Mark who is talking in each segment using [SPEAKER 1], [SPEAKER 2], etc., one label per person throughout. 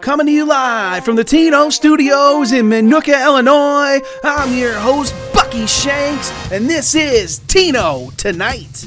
[SPEAKER 1] Coming to you live from the Tino Studios in Minooka, Illinois. I'm your host, Bucky Shanks, and this is Tino Tonight.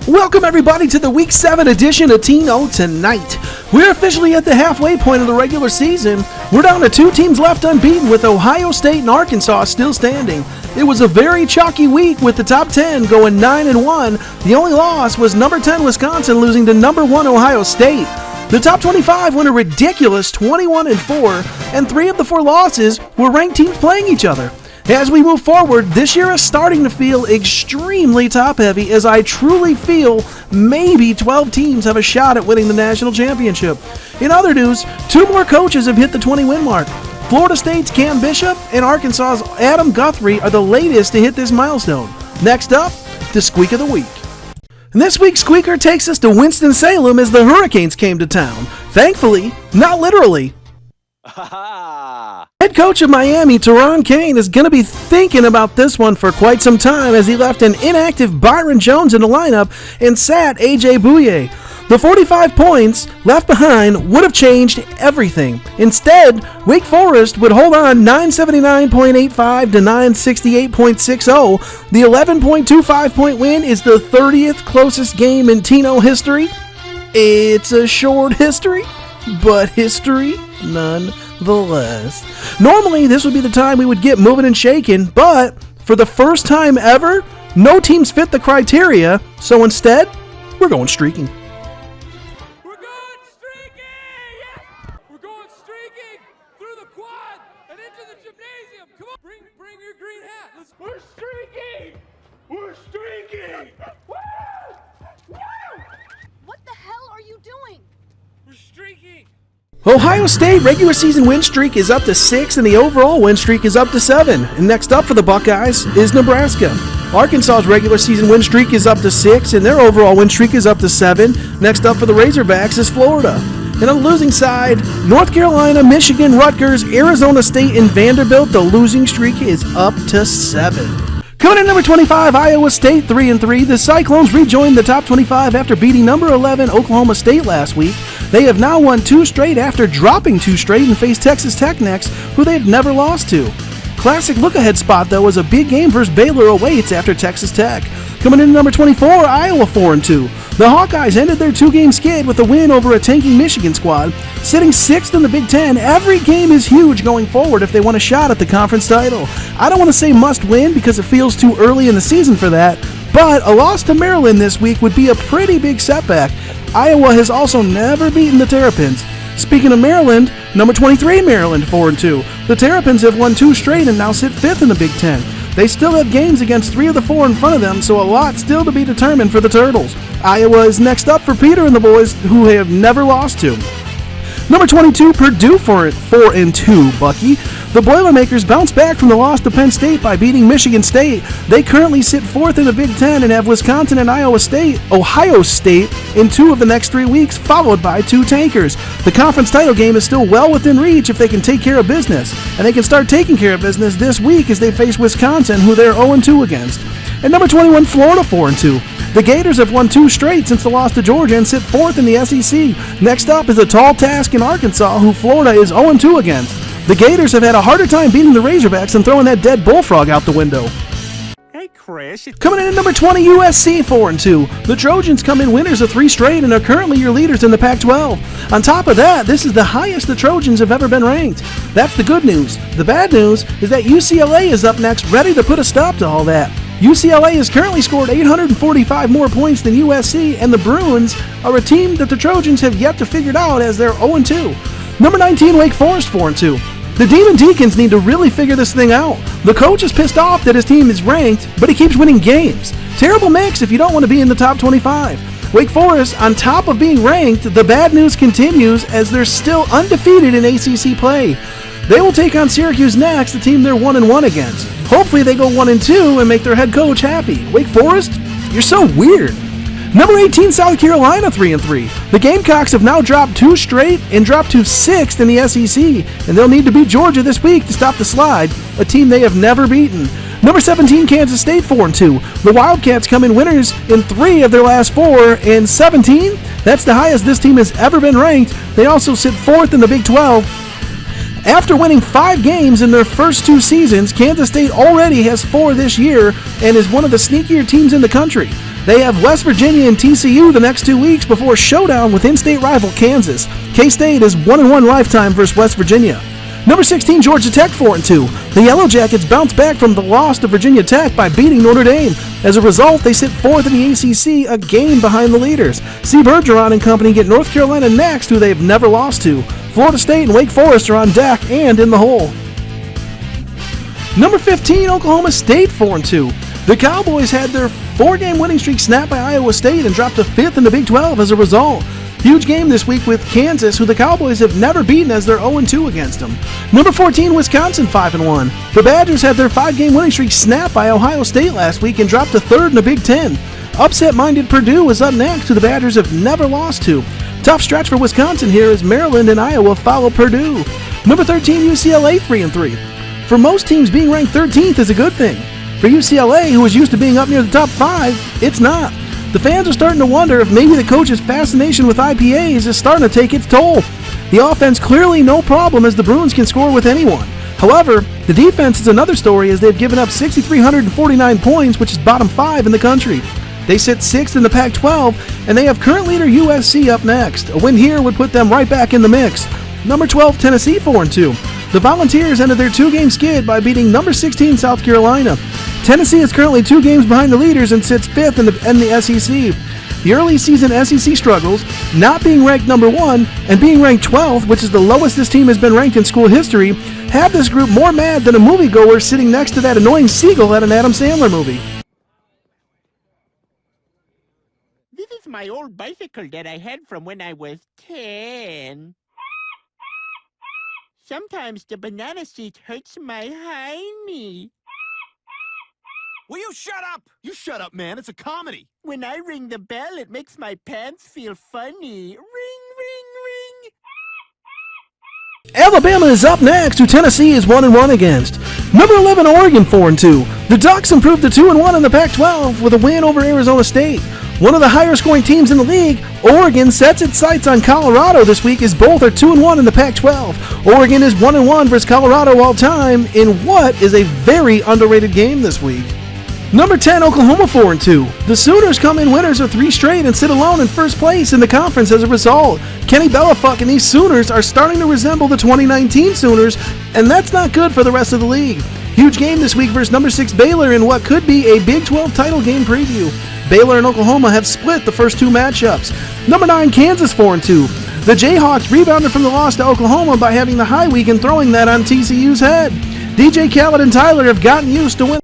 [SPEAKER 1] Welcome everybody to the Week 7 edition of Tino Tonight. We're officially at the halfway point of the regular season. We're down to two teams left unbeaten with Ohio State and Arkansas still standing. It was a very chalky week with the top 10 going 9-1. The only loss was number 10 Wisconsin losing to number 1 Ohio State. The top 25 went a ridiculous 21-4, and 3 of the 4 losses were ranked teams playing each other. As we move forward, this year is starting to feel extremely top-heavy, as I truly feel maybe 12 teams have a shot at winning the national championship. In other news, 2 more coaches have hit the 20-win mark. Florida State's Cam Bishop and Arkansas's Adam Guthrie are the latest to hit this milestone. Next up, the Squeak of the Week. And this week's Squeaker takes us to Winston-Salem as the Hurricanes came to town. Thankfully, not literally. Head coach of Miami, Teron Kane, is going to be thinking about this one for quite some time as he left an inactive Byron Jones in the lineup and sat A.J. Bouye. The 45 points left behind would have changed everything. Instead, Wake Forest would hold on 979.85 to 968.60. The 11.25-point win is the 30th closest game in Tino history. It's a short history, but history nonetheless. Normally, this would be the time we would get moving and shaking, but for the first time ever, no teams fit the criteria, so instead, we're going streaking.
[SPEAKER 2] We're going streaking! Yes! We're going streaking through the quad and into the gymnasium. Come on, bring your green hat. We're streaking! We're streaking! Woo! Woo!
[SPEAKER 3] What the hell are you doing?
[SPEAKER 2] We're streaking!
[SPEAKER 1] Ohio State regular season win streak is up to 6 and the overall win streak is up to 7. And next up for the Buckeyes is Nebraska. Arkansas's regular season win streak is up to 6 and their overall win streak is up to 7. Next up for the Razorbacks is Florida. And on the losing side, North Carolina, Michigan, Rutgers, Arizona State, and Vanderbilt, the losing streak is up to 7. Coming in number 25, Iowa State 3-3. The Cyclones rejoined the top 25 after beating number 11 Oklahoma State last week. They have now won 2 straight after dropping 2 straight and face Texas Tech next, who they've never lost to. Classic look-ahead spot, though, was a big game versus Baylor awaits after Texas Tech. Coming in number 24, Iowa 4-2. The Hawkeyes ended their 2-game skid with a win over a tanking Michigan squad. Sitting 6th in the Big Ten, every game is huge going forward if they want a shot at the conference title. I don't want to say must win because it feels too early in the season for that, but a loss to Maryland this week would be a pretty big setback. Iowa has also never beaten the Terrapins. Speaking of Maryland, number 23 Maryland 4-2. The Terrapins have won 2 straight and now sit 5th in the Big Ten. They still have games against 3 of the 4 in front of them, so a lot still to be determined for the Turtles. Iowa is next up for Peter and the boys, who have never lost to. Number 22, Purdue 4-2, Bucky. The Boilermakers bounced back from the loss to Penn State by beating Michigan State. They currently sit 4th in the Big Ten and have Wisconsin and Ohio State in 2 of the next 3 weeks, followed by 2 tankers. The conference title game is still well within reach if they can take care of business, and they can start taking care of business this week as they face Wisconsin, who they're 0-2 against. And number 21, Florida 4-2. The Gators have won 2 straight since the loss to Georgia and sit 4th in the SEC. Next up is a tall task in Arkansas, who Florida is 0-2 against. The Gators have had a harder time beating the Razorbacks than throwing that dead bullfrog out the window.
[SPEAKER 4] Hey, Chris.
[SPEAKER 1] Coming in at number 20, USC 4-2. The Trojans come in winners of 3 straight and are currently your leaders in the Pac-12. On top of that, this is the highest the Trojans have ever been ranked. That's the good news. The bad news is that UCLA is up next, ready to put a stop to all that. UCLA has currently scored 845 more points than USC, and the Bruins are a team that the Trojans have yet to figure out as they're 0-2. Number 19, Wake Forest 4-2. The Demon Deacons need to really figure this thing out. The coach is pissed off that his team is ranked, but he keeps winning games. Terrible mix if you don't want to be in the top 25. Wake Forest, on top of being ranked, the bad news continues as they're still undefeated in ACC play. They will take on Syracuse next, the team they're 1-1 against. Hopefully they go 1-2 and make their head coach happy. Wake Forest, you're so weird. Number 18, South Carolina 3-3. The Gamecocks have now dropped 2 straight and dropped to 6th in the SEC, and they'll need to beat Georgia this week to stop the slide, a team they have never beaten. Number 17, Kansas State 4-2. The Wildcats come in winners in 3 of their last 4, and 17, that's the highest this team has ever been ranked. They also sit 4th in the Big 12. After winning 5 games in their first 2 seasons, Kansas State already has 4 this year and is one of the sneakier teams in the country. They have West Virginia and TCU the next 2 weeks before showdown with in-state rival Kansas. K-State is 1-1 lifetime versus West Virginia. Number 16, Georgia Tech 4-2. The Yellow Jackets bounced back from the loss to Virginia Tech by beating Notre Dame. As a result, they sit 4th in the ACC, a game behind the leaders. C. Bergeron and company get North Carolina next, who they've never lost to. Florida State and Wake Forest are on deck and in the hole. Number 15, Oklahoma State 4-2. The Cowboys had their 4-game winning streak snapped by Iowa State and dropped to 5th in the Big 12 as a result. Huge game this week with Kansas, who the Cowboys have never beaten as they're 0-2 against them. Number 14, Wisconsin 5-1. The Badgers had their 5-game winning streak snapped by Ohio State last week and dropped to 3rd in the Big 10. Upset-minded Purdue is up next, who the Badgers have never lost to. Tough stretch for Wisconsin here as Maryland and Iowa follow Purdue. Number 13, UCLA 3-3. For most teams, being ranked 13th is a good thing. For UCLA, who is used to being up near the top 5, it's not. The fans are starting to wonder if maybe the coach's fascination with IPAs is starting to take its toll. The offense clearly no problem as the Bruins can score with anyone. However, the defense is another story as they've given up 6,349 points, which is bottom 5 in the country. They sit 6th in the Pac-12, and they have current leader USC up next. A win here would put them right back in the mix. Number 12, Tennessee 4-2. The Volunteers ended their 2-game skid by beating number 16 South Carolina. Tennessee is currently 2 games behind the leaders and sits 5th in the SEC. The early season SEC struggles, not being ranked number 1 and being ranked 12th, which is the lowest this team has been ranked in school history, have this group more mad than a moviegoer sitting next to that annoying seagull at an Adam Sandler movie.
[SPEAKER 4] This is my old bicycle that I had from when I was 10. Sometimes the banana seat hurts my hiney.
[SPEAKER 5] Will you shut up? You shut up, man. It's a comedy.
[SPEAKER 4] When I ring the bell, it makes my pants feel funny. Ring, ring, ring.
[SPEAKER 1] Alabama is up next, who Tennessee is 1-1 against. Number 11, Oregon 4-2. The Ducks improved to 2-1 in the Pac-12 with a win over Arizona State. One of the higher scoring teams in the league, Oregon sets its sights on Colorado this week as both are 2-1 in the Pac-12. Oregon is 1-1 versus Colorado all time in what is a very underrated game this week. Number 10, Oklahoma 4-2. The Sooners come in winners of 3 straight and sit alone in first place in the conference as a result. Kenny Bellafuck and these Sooners are starting to resemble the 2019 Sooners, and that's not good for the rest of the league. Huge game this week versus number 6 Baylor in what could be a Big 12 title game preview. Baylor and Oklahoma have split the first 2 matchups. Number 9, Kansas 4-2. The Jayhawks rebounded from the loss to Oklahoma by having the high week and throwing that on TCU's head. DJ Khaled and Tyler have gotten used to winning.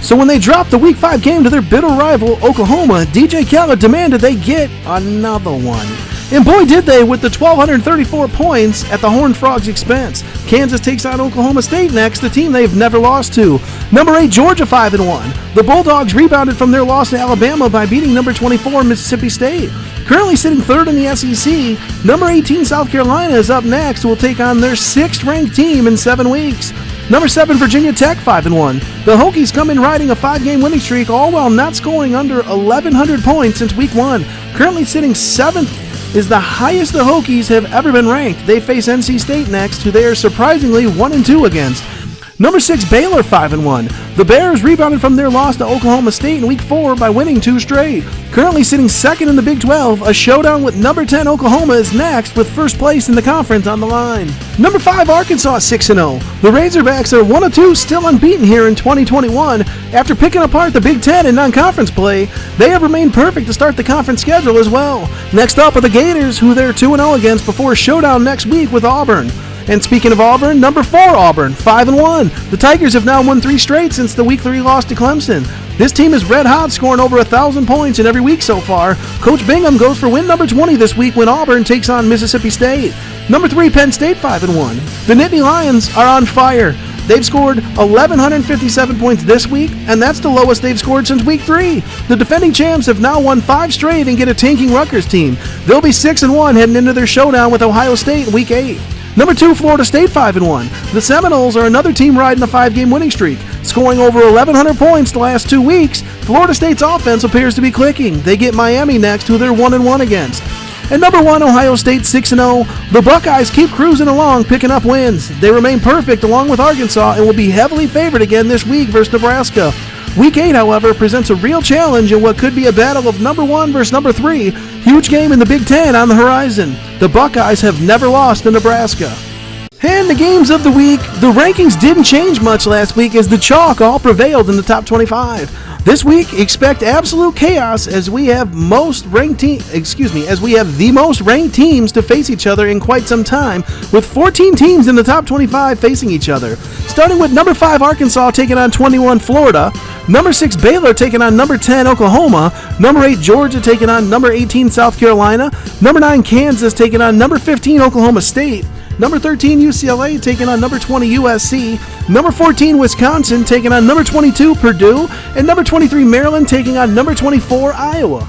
[SPEAKER 1] So when they dropped the Week 5 game to their bitter rival, Oklahoma, DJ Khaled demanded they get another one. And boy did they with the 1,234 points at the Horned Frogs' expense. Kansas takes on Oklahoma State next, the team they've never lost to. Number 8, Georgia 5-1. The Bulldogs rebounded from their loss to Alabama by beating number 24 Mississippi State. Currently sitting 3rd in the SEC, number 18 South Carolina is up next, who will take on their 6th ranked team in 7 weeks. Number 7, Virginia Tech 5-1. The Hokies come in riding a 5-game winning streak, all while not scoring under 1,100 points since Week 1. Currently sitting 7th is the highest the Hokies have ever been ranked. They face NC State next, who they are surprisingly 1-2 against. Number 6, Baylor 5-1. The Bears rebounded from their loss to Oklahoma State in Week 4 by winning 2 straight. Currently sitting 2nd in the Big 12, a showdown with number 10 Oklahoma is next with first place in the conference on the line. Number 5, Arkansas 6-0. The Razorbacks are 1-2, still unbeaten here in 2021. After picking apart the Big 10 in non-conference play, they have remained perfect to start the conference schedule as well. Next up are the Gators, who they're 2-0 against before a showdown next week with Auburn. And speaking of Auburn, number 4 Auburn, 5-1. The Tigers have now won 3 straight since the Week 3 loss to Clemson. This team is red hot, scoring over 1,000 points in every week so far. Coach Bingham goes for win number 20 this week when Auburn takes on Mississippi State. Number 3 Penn State 5-1. The Nittany Lions are on fire. They've scored 1,157 points this week, and that's the lowest they've scored since Week 3. The defending champs have now won 5 straight and get a tanking Rutgers team. They'll be 6-1 heading into their showdown with Ohio State in Week 8. Number 2, Florida State 5-1. The Seminoles are another team riding a 5-game winning streak. Scoring over 1,100 points the last 2 weeks, Florida State's offense appears to be clicking. They get Miami next, who they're 1-1 against. And number 1, Ohio State 6-0. The Buckeyes keep cruising along, picking up wins. They remain perfect along with Arkansas and will be heavily favored again this week versus Nebraska. Week 8, however, presents a real challenge in what could be a battle of number 1 versus number 3. Huge game in the Big Ten on the horizon. The Buckeyes have never lost to Nebraska. And the games of the week, the rankings didn't change much last week as the chalk all prevailed in the top 25. This week, expect absolute chaos as we have the most ranked teams to face each other in quite some time, with 14 teams in the top 25 facing each other. Starting with number 5 Arkansas taking on 21 Florida, number 6 Baylor taking on number 10 Oklahoma, number 8 Georgia taking on number 18 South Carolina, number 9 Kansas taking on number 15 Oklahoma State, number 13 UCLA taking on number 20 USC, number 14 Wisconsin taking on number 22 Purdue, and number 23 Maryland taking on number 24 Iowa.